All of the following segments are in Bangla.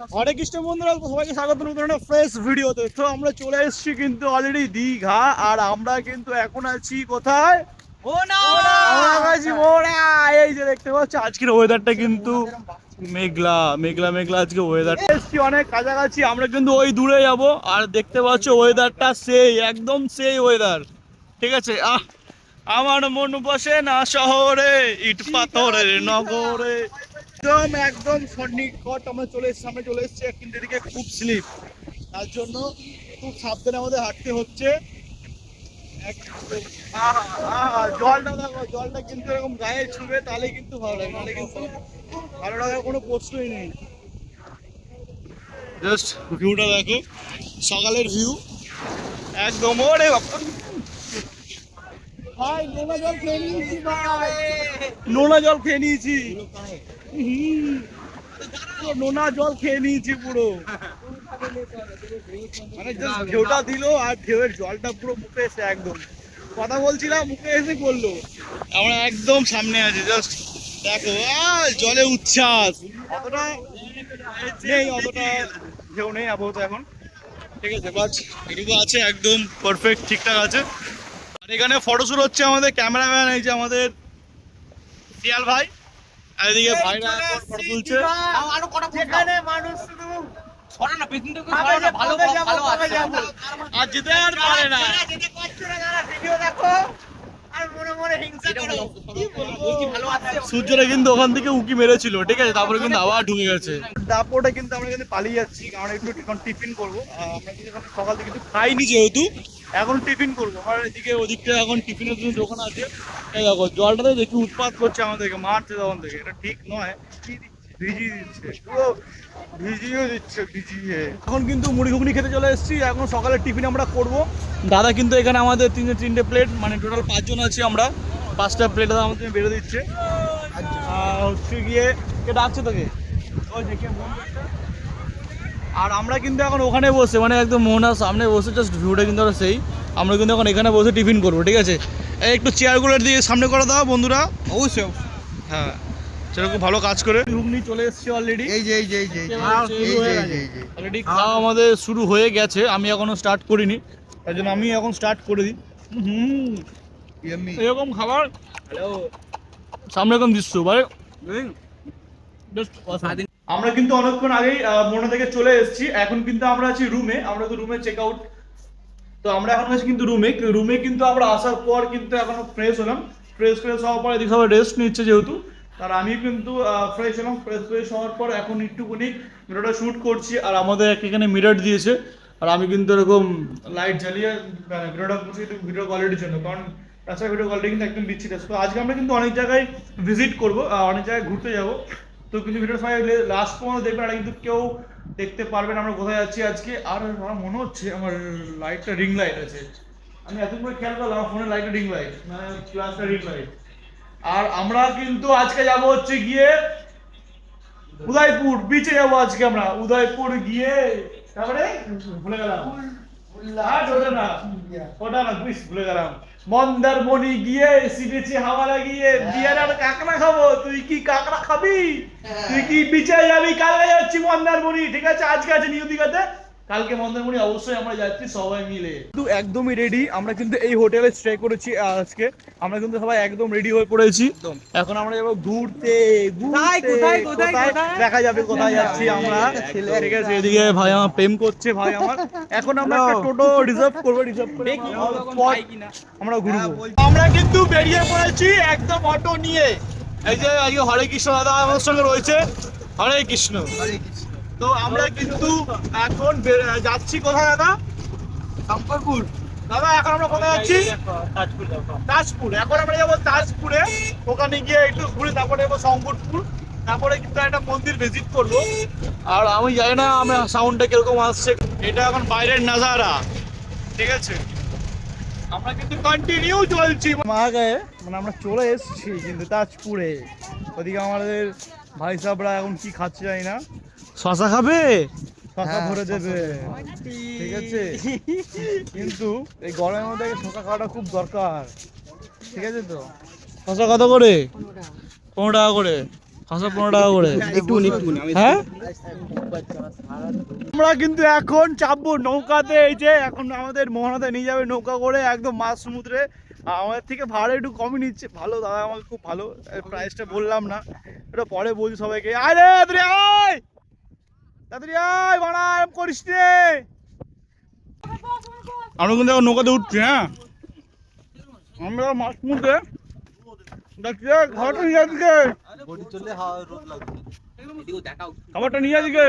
হরে কৃষ্ণ বন্ধুরা, সবাইকে স্বাগত নতুন একটা ফ্রেশ ভিডিওতে। তো আমরা চলে এসেছি কিন্তু অলরেডি দীঘা, আর আমরা কিন্তু এখন আছি কোথায়? এই যে দেখতে পাচ্ছ আজকের ওয়েদারটা কিন্তু মেঘলা মেঘলা মেঘলা আজকে ওয়েদার। এসছি অনেক কাছাকাছি, আমরা কিন্তু ওই দূরে যাব, আর দেখতে পাচ্ছ ওয়েদারটা সেই একদম সেই ওয়েদার। ঠিক আছে, আমার মন বসে না শহরে, ইট পাথরের নগরে। একদম একদম সন্নিকট আমরা চলে এসেছি, সামনে চলে এসেছি, কিন্তু এদিকে খুব স্লিপ, তার জন্য খুব সাবধানে আমাদের হাঁটতে হচ্ছে। জলটা দেখো, জলটা কিন্তু এরকম গায়ে ছুঁবে তাহলে কিন্তু ভালো লাগে, নাহলে কিন্তু ভালো লাগার কোনো প্রশ্নই নেই। জাস্ট ভিউটা দেখো, সকালের ভিউ একদম। ওরে বাবা, ভাই নোনা জল খেয়ে নিয়েছি, ভাই নোনা জল খেয়ে নিয়েছি, নোনা জল খেয়ে নিয়েছি পুরো। মানে জাস্ট ঢেউটা দিল, আর ঢেউয়ের জলটা পুরো মুখে এসে একদম, কথা বলছিলাম মুখে এসে পড়লো। আমরা একদম সামনে আছি, জাস্ট দেখো জলে উচ্ছ্বাস। অতটা নেই, অতটা ঢেউ নেই আপাতত এখন। ঠিক আছে, বাস এটুকু আছে, একদম পারফেক্ট ঠিকঠাক আছে। আর এখানে ফটোশুট হচ্ছে আমাদের ক্যামেরাম্যান, এই যে আমাদের শিয়াল ভাই, আর এদিকে ভাইরা এখন ফটো তুলছে। আর যেতে আর পারে না, সূর্যটা কিন্তু ওখান থেকে উকি মেরেছিল, ঠিক আছে, তারপরে কিন্তু আবার ঢুকে গেছে। দাপোটা কিন্তু আমরা কিন্তু পালিয়ে যাচ্ছি, কারণ একটু এখন টিফিন করবো। আমরা কিন্তু এখন সকাল থেকে কিছু খাইনি, যেহেতু এখন টিফিন করবো। আর এদিকে ওদিকটা এখন টিফিনের জন্য দোকান আছে। এই দেখো জলটাতে দেখি উৎপাত করছে আমাদেরকে, মারছে তখন থেকে, এটা ঠিক নয়। ভিজিয়ে দিচ্ছে পুরো, ভিজিয়ে দিচ্ছে ভিজিয়ে। এখন কিন্তু মুড়ি ঘুগনি খেতে চলে এসেছি, এখন সকালের টিফিন আমরা করব। দাদা কিন্তু এখানে আমাদের তিনটে প্লেট, মানে টোটাল 5 জন আছি আমরা, 5টা প্লেট দাদা আমাদের বেড়ে দিচ্ছে। হচ্ছে গিয়ে কে ডাকছে তোকে, ওই দেখে। আর আমরা কিন্তু এখন ওখানে বসে, মানে একদম মোহনার সামনে বসে, জাস্ট ভিউটা কিন্তু সেই। আমরা কিন্তু এখন এখানে বসে টিফিন করবো, ঠিক আছে। একটু চেয়ারগুলোর দিয়ে সামনে করে দাও বন্ধুরা। অবশ্যই, হ্যাঁ, সেরকম ভালো কাজ করে। ঘুগনি চলে এসেছে অলরেডি, অলরেডি খাওয়া আমাদের শুরু হয়ে গেছে। আমি এখনো স্টার্ট করিনি, তাই জন্য আমি এখন স্টার্ট করে দিই। এরকম খাবার সামনে এরকম দৃশ্য ভাই। আমরা কিন্তু অনেকক্ষণ আগেই মোহনা থেকে চলে এসেছি, এখন কিন্তু আমরা আছি রুমে। আমরা তো রুমে চেক আউট, তো আমরা এখন আছি কিন্তু রুমে কিন্তু আমরা আসার পর কিন্তু এখন ফ্রেশ হলাম। ফ্রেশ হওয়ার পর এদিকে সবাই রেস্ট নিচ্ছে যেহেতু, আর আমি কিন্তু ফ্রেশ হলাম। ফ্রেশ হওয়ার পর এখন একটুখানি ভিডিওটা শ্যুট করছি। আর আমাদের এখানে মিরর দিয়েছে, আর আমি কিন্তু এরকম লাইট জ্বালিয়ে ভিডিওটা করছি ভিডিও কোয়ালিটির জন্য, কারণ তাছাড়া ভিডিও কোয়ালিটি কিন্তু একদম বিচ্ছিন্ন। তো আজকে আমরা কিন্তু অনেক জায়গায় ভিজিট করবো, অনেক জায়গায় ঘুরতে যাবো। তো কিন্তু ভিডিও সবাই লাস্ট পর্যন্ত দেখবেন, আর কিন্তু কেউ দেখতে পারবেন আমরা কোথায় যাচ্ছি আজকে। আর আমার মনে হচ্ছে আমার লাইটটা রিং লাইট আছে, আমি এতক্ষণ করে খেয়াল করলাম আমার ফোনের লাইটটা রিং লাইট, মানে ক্লাসটা রিং লাইট। আর আমরা কিন্তু আজকে যাব হচ্ছে গিয়ে উদয়পুর বিচে যাবো আজকে আমরা। উদয়পুর গিয়ে তারপরে ভুলে গেলাম, ওটা না ভুলে গেলাম, মন্দারমণি গিয়ে সিনেছি হাওয়া লাগিয়ে বিয়ার আর কাঁকড়া খাবো। তুই কি কাঁকড়া খাবি? তুই কি বিচে যাবি? কালকে যাচ্ছি মন্দারমণি, ঠিক আছে। আজকে আছে নিউ দীঘাতে, কালকে মন্দারমণি অবশ্যই আমরা যাচ্ছি সবাই মিলে। কিন্তু একদমই রেডি, আমরা কিন্তু এই হোটেলে স্টে করেছি আজকে। আমরা কিন্তু সবাই একদম রেডি হয়ে পড়েছি। এখন আমরা যাবো ঘুরতে। দেখা যাবে কোথায় যাচ্ছি আমরা, ঠিক আছে। এদিকে ভাই আমার প্রেম করছে, ভাই আমার। এখন আমরা একটা টোটো রিজার্ভ করবো, রিজার্ভ করে আমরা ঘুরবো। আমরা কিন্তু বেরিয়ে পড়েছি একদম অটো নিয়ে। এই যে আজকে হরে কৃষ্ণ দাদা আমার সঙ্গে রয়েছে, হরে কৃষ্ণ। তো আমরা কিন্তু এখন যাচ্ছি কোথায় দাদা? শঙ্করপুর। দাদা এখন আমরা কোথায় যাচ্ছি? তাজপুর। এখন আমরা যাবো তাজপুরে, ওখানে গিয়ে একটু ঘুরে তারপরে যাবো শঙ্করপুর, তারপরে কিন্তু একটা মন্দির ভিজিট করবো। আর আমি জানি না আমার সাউন্ডটা কিরকম আসছে, এটা এখন বাইরের নাজারা, ঠিক আছে। আমরা কিন্তু কন্টিনিউ চলছি মাগায়, মানে আমরা চলে এসেছি কিন্তু তাজপুরে। ওদিকে আমাদের ভাই সাহেবরা এখন কি খাচ্ছে জানি না, শশা খাবে, শশা ভরে দেবে, ঠিক আছে। কিন্তু এই গরমের মধ্যে শশা খাওয়াটা খুব দরকার, ঠিক আছে। তো শশা কত করে? 15 টাকা করে। শশা 15 টাকা করে। হ্যাঁ আমরা কিন্তু এখন চাপবো নৌকাতে। এই যে এখন আমাদের মোহনাতে নিয়ে যাবে নৌকা করে একদম মাঝ সমুদ্রে। আমাদের থেকে ভাড়া একটু কমই নিচ্ছে, ভালো দাদা আমাকে খুব ভালো। প্রাইসটা বললাম না, এটা পরে বলছি সবাইকে। আরে তাড়াতাড়ি আয়, তাড়াতাড়ি আয় বাড়া, এরকম করিস রে। আমরা কিন্তু এখন নৌকাতে উঠছি। হ্যাঁ আমরা মাছ মুখে দেখছি খাবারটা নিয়ে আসবে, খাবারটা নিয়ে আসবে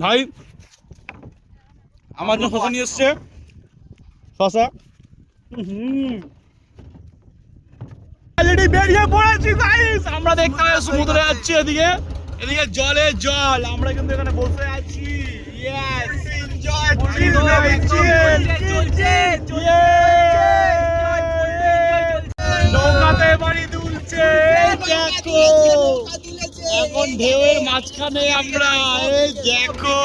ভাই। আমার জন্য শশা নিয়ে এসছে, শশা। অলরেডি বেরিয়ে পড়েছি গাইস। আমরা দেখতে পাই সমুদ্রে যাচ্ছি, এদিকে এদিকে জলে জল। আমরা কিন্তু এখানে বসে আছি। ইয়েস এনজয় নৌকাতে বাড়ি দুলছে। দেখো এখন ঢেউয়ের মাঝখানে আমরা, এই দেখো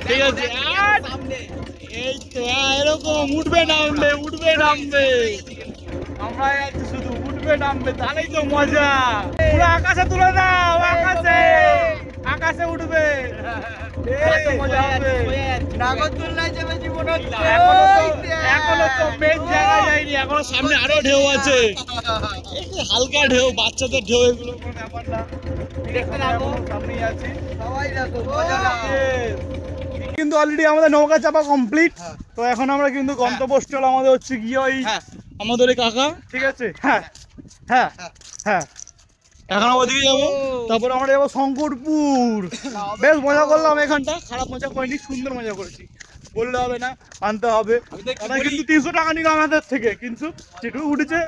ঠিক আছে। এই তো এরকম উঠবে নামবে, উঠবে নামবে। আমরা যাচ্ছি শুধু উঠবে নামবে, তাহলেই তো মজা। পুরো আকাশে তুলে দাও, আকাশে আকাশে উঠবে, মজা হবে। এখনো তো মেঘ জায়গা যায়নি, এখনো সামনে আরো ঢেউ আছে, হালকা ঢেউ, বাচ্চাদের ঢেউ, এগুলো কোনো ব্যাপার না। সামনেই আছি কিন্তু অলরেডি আমাদের নৌকা চাপা কমপ্লিট। তো এখন আমরা কিন্তু গন্তব্যস্থল আমাদের হচ্ছে গিয়ে ওই আমাদের এই কাকা, ঠিক আছে। হ্যাঁ হ্যাঁ হ্যাঁ এখন ওদিকে যাবো, তারপর আমরা যাবো শঙ্করপুর। বেশ মজা করলাম এখানটা, খারাপ মজা করিনি, সুন্দর মজা করেছি, বললে হবে না, আনতে হবে। কিন্তু 300 টাকা নিল আমাদের থেকে, কিন্তু যেটুকু উঠেছে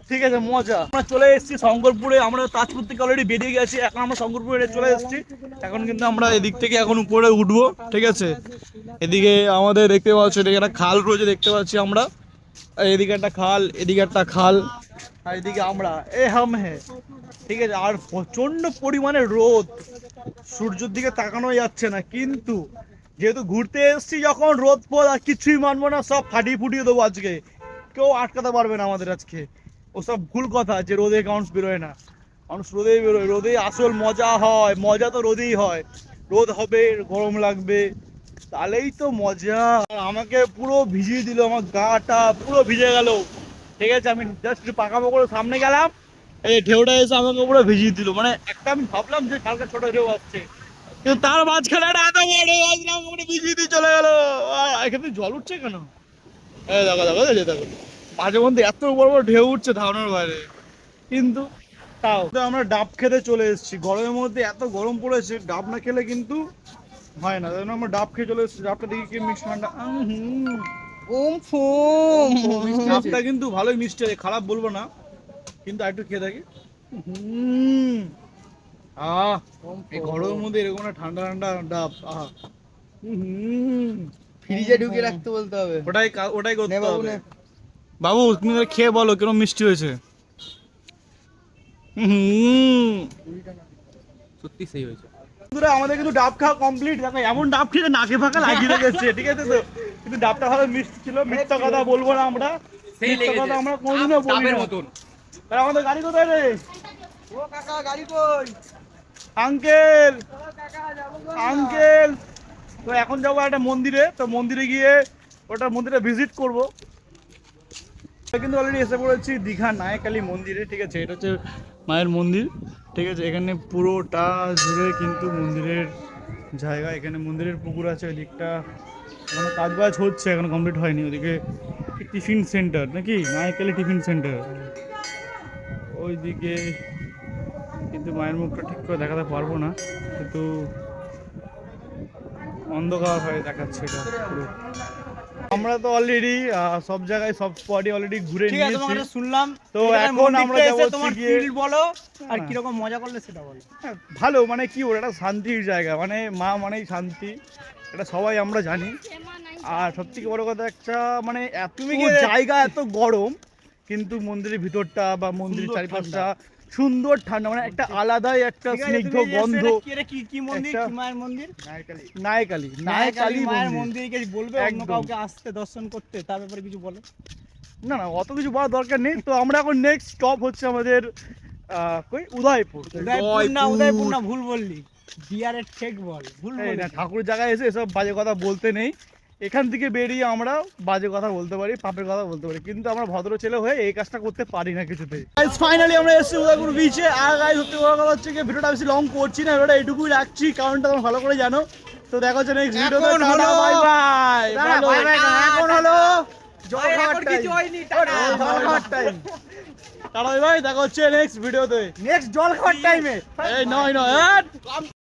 ঠিক আছে, মজা। আমরা চলে এসেছি শঙ্করপুরে, আমরা তাজপুর থেকে অলরেডি বেরিয়ে গেছি, এখন আমরা শঙ্করপুরে চলে এসেছি। এখন কিন্তু আমরা এদিক থেকে এখন উপরে উঠবো, ঠিক আছে। এদিকে আমাদের দেখতে পাচ্ছি, এদিকে একটা খাল রয়েছে দেখতে পাচ্ছি আমরা, এদিকে একটা খাল, এদিকে একটা খাল, আর এদিকে আমরা ঠিক আছে। আর প্রচন্ড পরিমাণে রোদ, সূর্যের দিকে তাকানো যাচ্ছে না, কিন্তু যেহেতু ঘুরতে এসেছি যখন, রোদ ফোদ আর কিছুই মানবো না, সব ফাটিয়ে ফুটিয়ে দেবো আজকে। কেউ আটকাতে পারবে না আমাদের আজকে। ওসব ভুল কথা যে রোদে কাউন্স বেরোয় না, মানুষ রোদেই বেরোয়, রোদেই আসল মজা হয়, মজা তো রোদেই হয়। রোদ হবে, গরম লাগবে, তাহলেই তো মজা। আমাকে পুরো ভিজিয়ে দিল, আমার গাটা পুরো ভিজে গেল, ঠিক আছে। আমি জাস্ট পাকামো করে সামনে গেলাম, এই ঢেউটা এসে আমাকে পুরো ভিজিয়ে দিল। মানে একটা আমি ভাবলাম যে কালকে ছোট ঢেউ আসছে, কিন্তু তার মাঝখানে একটা এত বড় ঢেউ আসলাম, আমাকে ভিজিয়ে দিয়ে চলে গেল। এখানে জল উঠছে কেন? এই দেখো দেখো দেখো, মাঝে মধ্যে এত বড় বড় ঢেউ উঠছে ধারণার বাইরে। কিন্তু তাও আমরা ডাব খেতে চলে এসেছি, গরমের মধ্যে এত গরম পড়েছে, ডাব না খেলে কিন্তু হয় না। তাই আমরা ডাব খেয়ে চলে এসেছি। ডাবটা দেখি কি মিষ্টি ঠান্ডা, ডাবটা কিন্তু ভালোই মিষ্টি, খারাপ বলবো না, কিন্তু একটু খেয়ে দেখি। এই গরমের মধ্যে এরকম একটা ঠান্ডা ঠান্ডা ডাব, ফ্রিজে ঢুকিয়ে রাখতে বলতে হবে। ওটাই করতে হবে। বাবু তুমি খেয়ে বলো কেন মিষ্টি হয়েছে। সত্যি সেই হয়েছে। আমাদের কিন্তু ডাব খাওয়া কমপ্লিট। দেখো এমন ডাব খেয়ে নাকে ফাঁকা লাগিয়ে রেখেছে, ঠিক আছে তো, কিন্তু ডাবটা ভালো মিষ্টি ছিল। মিথ্যা কথা বলবো না আমরা, মিথ্যা কথা আমরা কোনোদিনও বলি না। আমাদের গাড়ি কোথায় রে? ও কাকা গাড়ি কই? আঙ্কেল আঙ্কেল, তো এখন যাবো একটা মন্দিরে, তো মন্দিরে গিয়ে ওটা মন্দিরে ভিজিট করবো। কিন্তু অলরেডি এসে পড়েছি দীঘা নায়কালী মন্দিরে, ঠিক আছে। এটা হচ্ছে মায়ের মন্দির, ঠিক আছে। এখানে পুরোটা জুড়ে কিন্তু মন্দিরের জায়গা, এখানে মন্দিরের পুকুর আছে। ওই দিকটা এখনো কাজ বাজ হচ্ছে, এখনো কমপ্লিট হয়নি। ওদিকে টিফিন সেন্টার নাকি, নায়কালী টিফিন সেন্টার ওইদিকে, কিন্তু মায়ের মুখটা ঠিক করে দেখাতে পারবো না, কিন্তু অন্ধকার হয়ে দেখাচ্ছে এটা পুরো। আমরা তো অলরেডি সব জায়গায় সব স্পটই অলরেডি ঘুরে নিয়েছি, শুনলাম। তো এখন আমরা যাব তোমার ফিল বলো, আর কি রকম মজা করলে সেটা বলো। ভালো, মানে কি ওটা একটা শান্তির জায়গা, মানে মা মানেই শান্তি, এটা সবাই আমরা জানি। আর সবথেকে বড় কথা একটা, মানে এত জায়গা এত গরম, কিন্তু মন্দিরের ভিতরটা বা মন্দিরের চারিপাশটা সুন্দর ঠান্ডা, মানে একটা আলাদাই একটা স্নিগ্ধ গন্ধ। কি মন্দির? কি মায়ের মন্দির? নায়কালী মায়ের মন্দিরকে বলবে অন্য কাউকে আসতে দর্শন করতে, তার ব্যাপারে কিছু বলো। না না, অত কিছু বলার দরকার নেই। তো আমরা এখন নেক্সট স্টপ হচ্ছে আমাদের কই উদয়পুর। উদয়পুর না, ভুল বললি, বিয়ারের ঠেক বল, ভুল এই না, বললি। ঠাকুর জায়গায় এসে এসব বাজে কথা বলতে নেই। এখান থেকে বেরিয়ে আমরা বাজে কথা বলতে পারি, পাপের কথা বলতে পারি, কিন্তু আমরা ভদ্র ছেলে হয়ে এই কাজটা করতে পারি না কিছুতেই। গাইস ফাইনালি আমরা এসেছি উদয়পুর বিচে। আর গাইস সত্যি বড় কথা হচ্ছে কি, ভিডিওটা বেশি লং করছি না, ভিডিওটা এইটুকুই রাখছি, কারণটা তোমরা ভালো করে জানো। তো দেখা হচ্ছে নেক্সট ভিডিওতে। এখন হলো, বাই বাই। এখন হলো জল খাওয়ার টাইম। টাটা বাই বাই, দেখা হচ্ছে নেক্সট ভিডিওতে। নেক্সট জল খাওয়ার টাইমে। এই নয় নয়